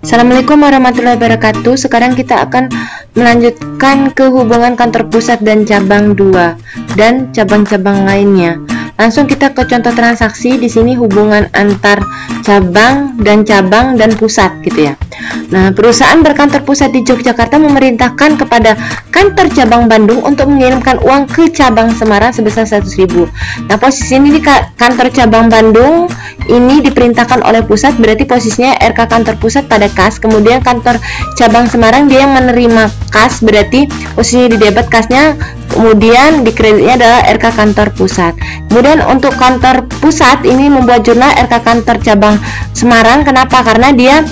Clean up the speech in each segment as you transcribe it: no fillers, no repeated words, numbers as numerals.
Assalamualaikum warahmatullahi wabarakatuh. Sekarang kita akan melanjutkan ke hubungan kantor pusat dan cabang 2 dan cabang-cabang lainnya. Langsung kita ke contoh transaksi. Di sini hubungan antar cabang dan pusat gitu ya. Nah, perusahaan berkantor pusat di Yogyakarta memerintahkan kepada kantor cabang Bandung untuk mengirimkan uang ke cabang Semarang sebesar 100.000. Nah, posisi ini di kantor cabang Bandung ini diperintahkan oleh pusat, berarti posisinya RK kantor pusat pada kas, kemudian kantor cabang Semarang dia yang menerima kas, berarti posisinya di debit kasnya, kemudian di kreditnya adalah RK kantor pusat. Kemudian untuk kantor pusat ini membuat jurnal RK kantor cabang Semarang. Kenapa? Karena dia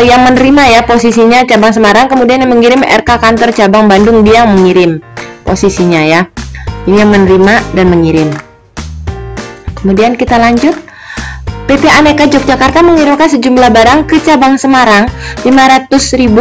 yang menerima ya posisinya cabang Semarang, kemudian yang mengirim RK kantor cabang Bandung, dia yang mengirim posisinya ya. Ini yang menerima dan mengirim. Kemudian kita lanjut. PT Aneka Yogyakarta mengirimkan sejumlah barang ke cabang Semarang 500.000,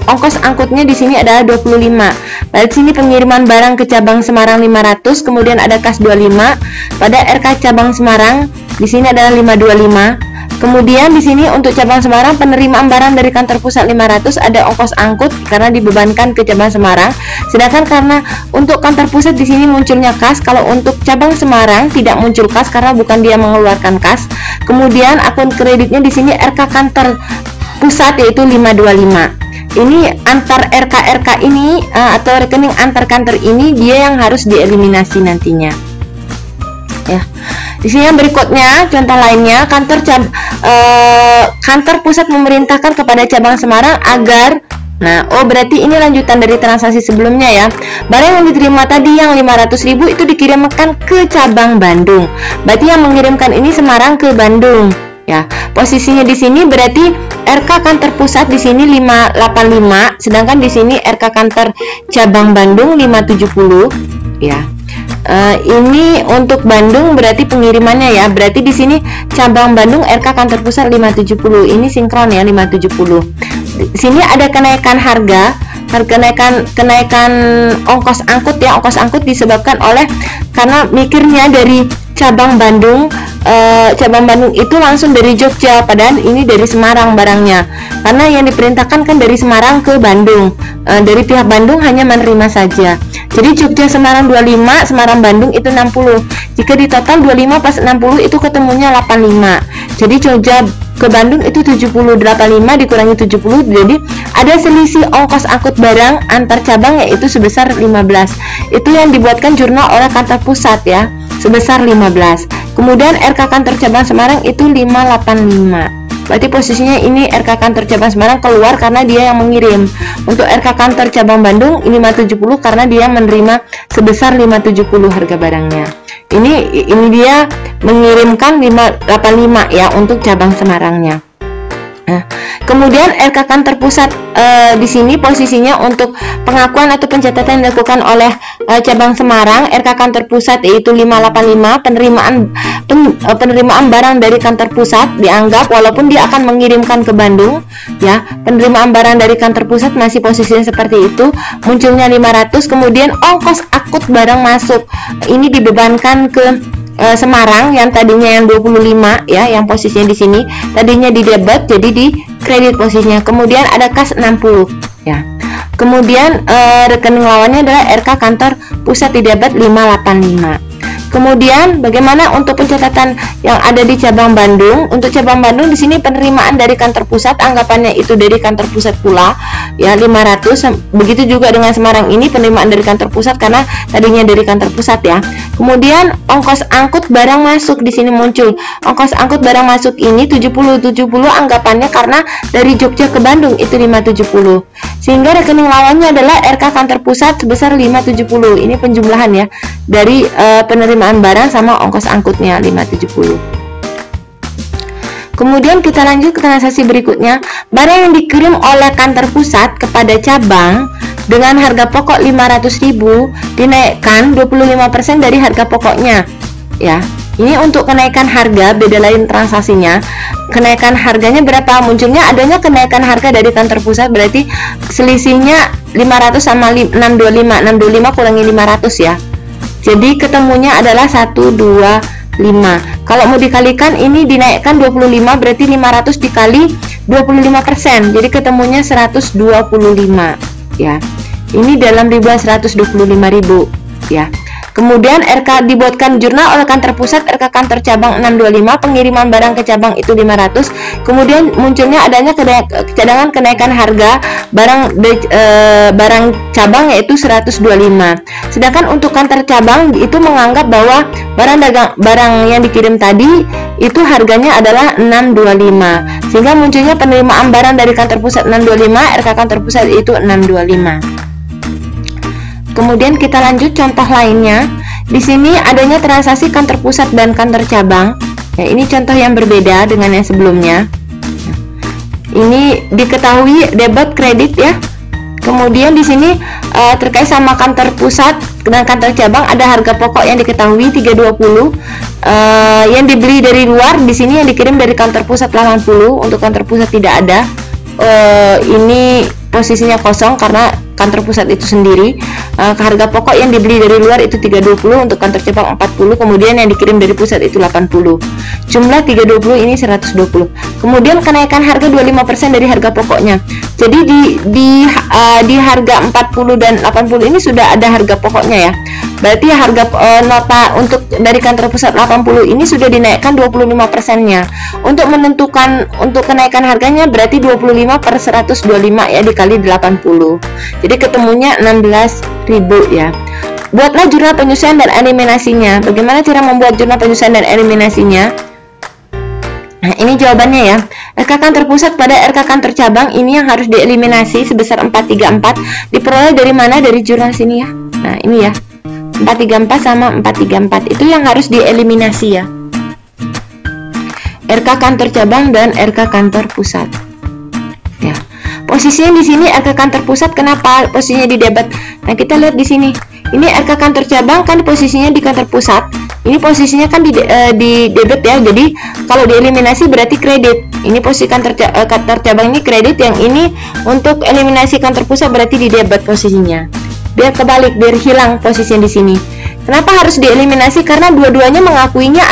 ongkos angkutnya di sini adalah 25. Lalu sini pengiriman barang ke cabang Semarang 500, kemudian ada kas 25. Pada RK cabang Semarang di sini adalah 525. Kemudian di sini untuk cabang Semarang penerimaan barang dari kantor pusat 500, ada ongkos angkut karena dibebankan ke cabang Semarang. Sedangkan karena untuk kantor pusat di sini munculnya kas, kalau untuk cabang Semarang tidak muncul kas karena bukan dia mengeluarkan kas. Kemudian akun kreditnya di sini RK kantor pusat yaitu 525. Ini antar RK ini atau rekening antar kantor ini dia yang harus dieliminasi nantinya. Ya. Di sini yang berikutnya contoh lainnya, kantor pusat memerintahkan kepada cabang Semarang agar berarti ini lanjutan dari transaksi sebelumnya ya. Barang yang diterima tadi yang 500.000 itu dikirimkan ke cabang Bandung. Berarti yang mengirimkan ini Semarang ke Bandung ya. Posisinya di sini berarti RK kantor pusat di sini 585, sedangkan di sini RK kantor cabang Bandung 570 ya. Ini untuk Bandung berarti pengirimannya ya. Berarti di sini cabang Bandung RK kantor pusat 570. Ini sinkron ya 570. Di sini ada kenaikan harga, kenaikan ongkos angkut ya. Ongkos angkut disebabkan oleh karena mikirnya dari cabang Bandung itu langsung dari Jogja, padahal ini dari Semarang barangnya. Karena yang diperintahkan kan dari Semarang ke Bandung. Dari pihak Bandung hanya menerima saja. Jadi Jogja Semarang 25, Semarang Bandung itu 60. Jika di total 25 plus 60 itu ketemunya 85. Jadi Jogja ke Bandung itu 70, 85 dikurangi 70, jadi ada selisih ongkos angkut barang antar cabang yaitu sebesar 15. Itu yang dibuatkan jurnal oleh kantor pusat ya, sebesar 15. Kemudian RK kantor cabang Semarang itu 585. Berarti posisinya ini RK kantor cabang Semarang keluar karena dia yang mengirim. Untuk RK kantor cabang Bandung ini 570 karena dia menerima sebesar 570 harga barangnya. Ini dia mengirimkan 585 ya untuk cabang Semarangnya. Nah, kemudian RK kantor pusat di sini posisinya untuk pengakuan atau pencatatan yang dilakukan oleh cabang Semarang, RK kantor pusat yaitu 585, penerimaan barang dari kantor pusat dianggap walaupun dia akan mengirimkan ke Bandung ya, penerimaan barang dari kantor pusat masih posisinya seperti itu, munculnya 500, kemudian ongkos akut barang masuk ini dibebankan ke Semarang yang tadinya yang 25 ya, yang posisinya di sini tadinya di debit jadi di kredit posisinya. Kemudian ada kas 60 ya. Kemudian rekening lawannya adalah RK kantor pusat di debit 585. Kemudian bagaimana untuk pencatatan yang ada di cabang Bandung? Untuk cabang Bandung di sini penerimaan dari kantor pusat anggapannya itu dari kantor pusat pula ya 500. Begitu juga dengan Semarang ini penerimaan dari kantor pusat karena tadinya dari kantor pusat ya. Kemudian ongkos angkut barang masuk di sini muncul. Ongkos angkut barang masuk ini 70 anggapannya karena dari Jogja ke Bandung itu 570. Sehingga rekening lawannya adalah RK kantor pusat sebesar 570. Ini penjumlahan ya dari penerimaan barang sama ongkos angkutnya 570. Kemudian kita lanjut ke transaksi berikutnya. Barang yang dikirim oleh kantor pusat kepada cabang dengan harga pokok 500.000 dinaikkan 25% dari harga pokoknya ya. Ini untuk kenaikan harga, beda lain transaksinya. Kenaikan harganya berapa? Munculnya adanya kenaikan harga dari kantor pusat, berarti selisihnya 500 sama 625 kurangi 500 ya. Jadi ketemunya adalah 1, 2, Kalau mau dikalikan ini dinaikkan 25, berarti 500 dikali 25%. Jadi ketemunya 125 ya. Ini dalam ribuan 125.000 ya. Kemudian RK dibuatkan jurnal oleh kantor pusat, RK kantor cabang 625, pengiriman barang ke cabang itu 500. Kemudian munculnya adanya cadangan kenaikan harga barang cabang yaitu 125. Sedangkan untuk kantor cabang itu menganggap bahwa barang yang dikirim tadi itu harganya adalah 625. Sehingga munculnya penerimaan barang dari kantor pusat 625, RK kantor pusat itu 625. Kemudian kita lanjut contoh lainnya. Di sini adanya transaksi kantor pusat dan kantor cabang. Ya, ini contoh yang berbeda dengan yang sebelumnya. Ini diketahui debit kredit ya. Kemudian di sini terkait sama kantor pusat dan kantor cabang ada harga pokok yang diketahui 320. Yang dibeli dari luar di sini yang dikirim dari kantor pusat 80. Untuk kantor pusat tidak ada. Ini posisinya kosong karena kantor pusat itu sendiri. Harga pokok yang dibeli dari luar itu 320, untuk kantor cabang 40, kemudian yang dikirim dari pusat itu 80. Jumlah 320 ini 120. Kemudian kenaikan harga 25% dari harga pokoknya. Jadi di harga 40 dan 80 ini sudah ada harga pokoknya ya. Berarti harga nota untuk dari kantor pusat 80 ini sudah dinaikkan 25%-nya. Untuk menentukan untuk kenaikan harganya berarti 25 per 125 ya dikali 80. Jadi ketemunya 16.000 ya. Buatlah jurnal penyusuan dan eliminasinya. Bagaimana cara membuat jurnal penyusuan dan eliminasinya? Nah, ini jawabannya ya. RK kantor pusat pada RK kantor cabang ini yang harus dieliminasi sebesar 434. Diperoleh dari mana? Dari jurnal sini ya. Nah, ini ya. 434 sama 434 itu yang harus dieliminasi ya. RK kantor cabang dan RK kantor pusat. Ya. Posisinya di sini RK kantor pusat, kenapa posisinya di debit? Nah, kita lihat di sini. Ini RK kantor cabang kan posisinya di kantor pusat. Ini posisinya kan di debit ya. Jadi kalau dieliminasi berarti kredit. Ini posisi kantor cabang ini kredit, yang ini untuk eliminasi kantor pusat berarti di debit posisinya. Biar kebalik, biar hilang posisinya di sini. Kenapa harus dieliminasi? Karena dua-duanya mengakuinya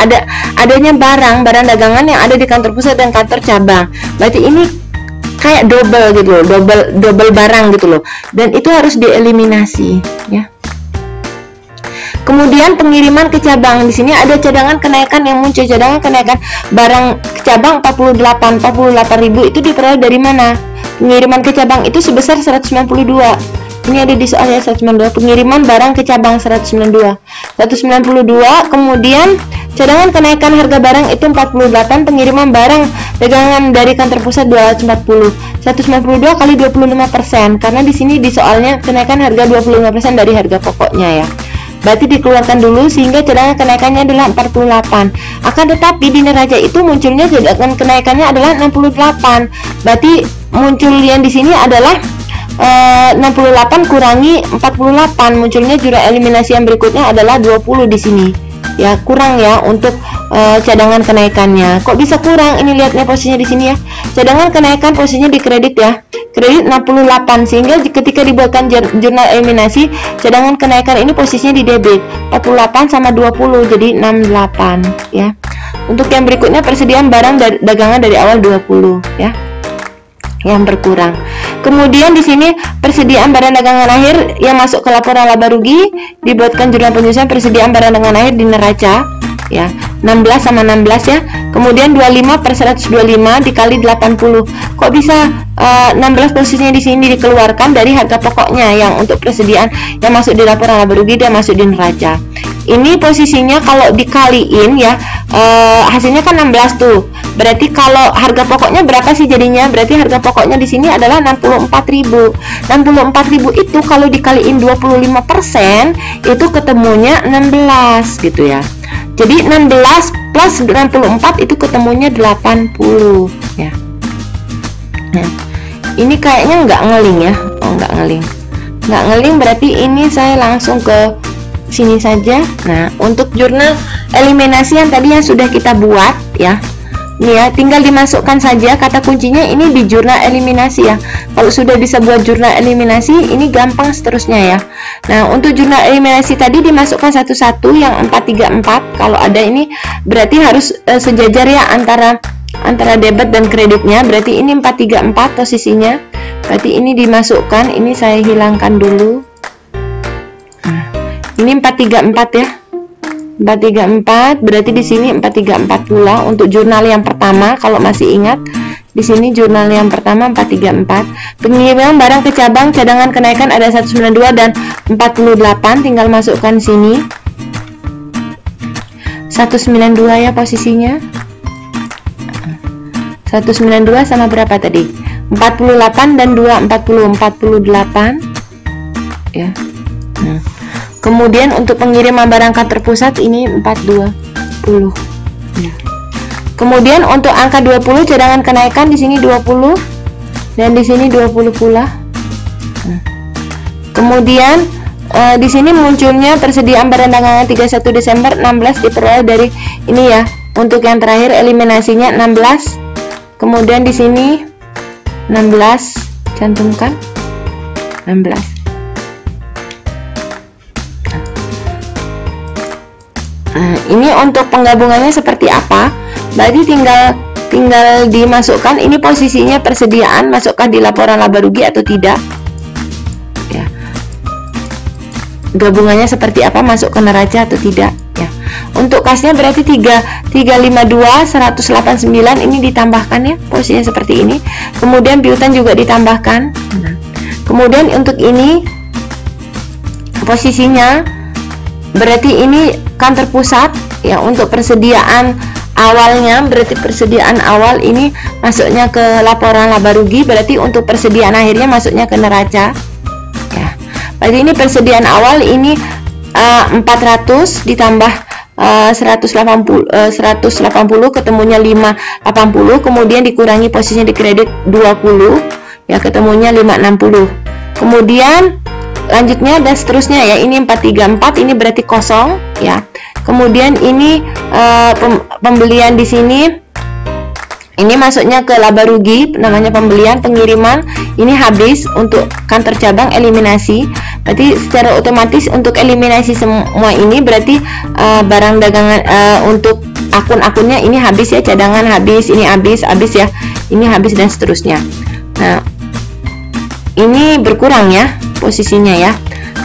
adanya barang dagangan yang ada di kantor pusat dan kantor cabang. Berarti ini kayak double gitu loh, double barang gitu loh. Dan itu harus dieliminasi ya. Kemudian pengiriman ke cabang, di sini ada cadangan kenaikan yang muncul, cadangan kenaikan barang ke cabang 48.000 itu diperoleh dari mana? Pengiriman ke cabang itu sebesar 192. Ini ada di soalnya 192, pengiriman barang ke cabang 192. Kemudian cadangan kenaikan harga barang itu 48, pengiriman barang dagangan dari kantor pusat 240. 192 kali 25%, karena di sini di soalnya kenaikan harga 25% dari harga pokoknya ya. Berarti dikeluarkan dulu sehingga cadangan kenaikannya adalah 48. Akan tetapi di neraca itu munculnya cadangan kenaikannya adalah 68. Berarti muncul yang di sini adalah 68 kurangi 48, munculnya jurnal eliminasi yang berikutnya adalah 20 di sini. Ya, kurang ya untuk cadangan kenaikannya. Kok bisa kurang? Ini lihatnya posisinya di sini ya. Cadangan kenaikan posisinya di kredit ya. Kredit 68, sehingga ketika dibuatkan jurnal eliminasi, cadangan kenaikan ini posisinya di debit. 48 sama 20 jadi 68 ya. Untuk yang berikutnya persediaan barang dagangan dari awal 20 ya. Yang berkurang. Kemudian di sini persediaan barang dagangan akhir yang masuk ke laporan laba rugi, dibuatkan jurnal penyusuan persediaan barang dagangan akhir di neraca ya. 16 sama 16 ya. Kemudian 25 per 125 dikali 80. Kok bisa 16 posisinya di sini dikeluarkan dari harga pokoknya yang untuk persediaan yang masuk di laporan laba rugi dan masuk di neraca. Ini posisinya kalau dikaliin ya, hasilnya kan 16 tuh. Berarti kalau harga pokoknya berapa sih jadinya? Berarti harga pokoknya di sini adalah 64.000. 64.000 itu kalau dikaliin 25% itu ketemunya 16 gitu ya. Jadi 16 plus 64 itu ketemunya 80 ya. Nah, ini kayaknya nggak ngeling ya. Oh, nggak ngeling berarti ini saya langsung ke sini saja. Nah, untuk jurnal eliminasi yang tadi yang sudah kita buat ya, Ini ya, tinggal dimasukkan saja kata kuncinya ini di jurnal eliminasi ya. Kalau sudah bisa buat jurnal eliminasi, ini gampang seterusnya ya. Nah, untuk jurnal eliminasi tadi dimasukkan satu-satu yang 434. Kalau ada ini berarti harus sejajar ya antara debit dan kreditnya. Berarti ini 434 posisinya. Berarti ini dimasukkan, ini saya hilangkan dulu. Nah, ini 434 ya. 434 berarti di sini 434 pula untuk jurnal yang pertama. Kalau masih ingat, di sini jurnal yang pertama 434. Pengiriman barang ke cabang cadangan kenaikan ada 192 dan 48, tinggal masukkan sini 192 ya posisinya. 192 sama berapa tadi? 48 dan 2 48 ya. Nah, kemudian untuk pengiriman barang kantor pusat ini 420 ya. Kemudian untuk angka 20 cadangan kenaikan di sini 20 dan di sini 20 pula. Nah, kemudian di sini munculnya persediaan barang dagangan 31 Desember 16 diperoleh dari ini ya. Untuk yang terakhir eliminasinya 16. Kemudian di sini 16 cantumkan 16. Nah, ini untuk penggabungannya seperti apa? Berarti tinggal dimasukkan ini posisinya persediaan, masukkan di laporan laba rugi atau tidak ya. Gabungannya seperti apa, masuk ke neraca atau tidak ya. Untuk kasnya berarti 352 189 ini ditambahkan ya, posisinya seperti ini. Kemudian piutang juga ditambahkan. Kemudian untuk ini posisinya berarti ini kantor pusat ya. Untuk persediaan awalnya berarti persediaan awal ini masuknya ke laporan laba rugi, berarti untuk persediaan akhirnya masuknya ke neraca ya. Berarti ini persediaan awal ini 400 ditambah 180 ketemunya 580, kemudian dikurangi posisinya di kredit 20 ya, ketemunya 560. Kemudian lanjutnya dan seterusnya ya, ini 434 ini berarti kosong ya. Kemudian ini pembelian di sini ini masuknya ke laba rugi, namanya pembelian. Pengiriman ini habis untuk kantor cabang eliminasi. Berarti secara otomatis untuk eliminasi semua ini berarti barang dagangan untuk akun-akunnya ini habis ya, cadangan habis, ini habis ya, ini habis dan seterusnya. Nah, ini berkurang ya posisinya ya.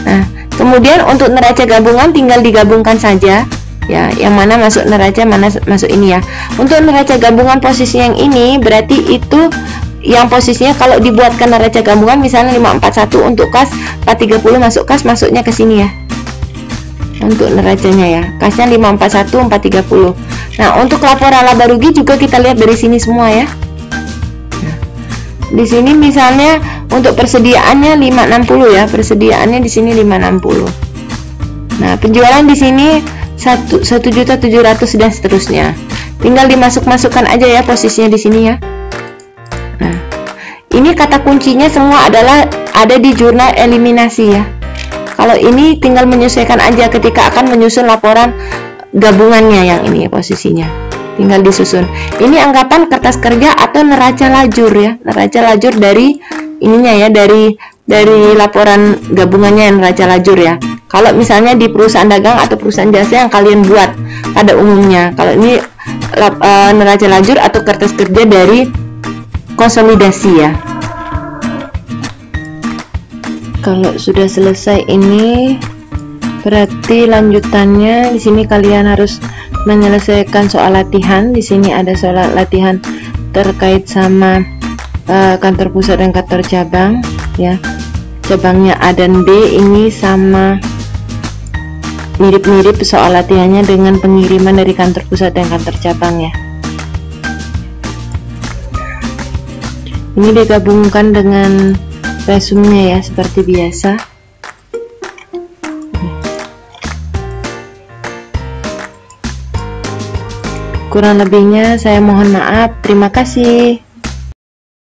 Nah, kemudian untuk neraca gabungan tinggal digabungkan saja ya, yang mana masuk neraca, mana masuk ini ya. Untuk neraca gabungan posisi yang ini berarti itu yang posisinya kalau dibuatkan neraca gabungan misalnya 541 untuk kas, 430 masuk kas, masuknya ke sini ya. Untuk neracanya ya, kasnya 541 430. Nah, untuk laporan laba rugi juga kita lihat dari sini semua ya. Nah, di sini misalnya untuk persediaannya 560 ya, persediaannya di sini 560. Nah, penjualan di sini 1.700.000 dan seterusnya. Tinggal dimasukkan aja ya posisinya di sini ya. Nah, ini kata kuncinya semua adalah ada di jurnal eliminasi ya. Kalau ini tinggal menyesuaikan aja ketika akan menyusun laporan gabungannya yang ini posisinya. Tinggal disusun. Ini anggapan kertas kerja atau neraca lajur ya. Neraca lajur dari ininya ya, dari laporan gabungannya neraca lajur ya. Kalau misalnya di perusahaan dagang atau perusahaan jasa yang kalian buat pada umumnya. Kalau ini neraca lajur atau kertas kerja dari konsolidasi ya. Kalau sudah selesai ini berarti lanjutannya di sini kalian harus menyelesaikan soal latihan. Di sini ada soal latihan terkait sama kantor pusat dan kantor cabang ya. Cabangnya A dan B ini sama mirip-mirip soal latihannya dengan pengiriman dari kantor pusat dan kantor cabang ya. Ini digabungkan dengan resumenya ya seperti biasa. Kurang lebihnya saya mohon maaf. Terima kasih.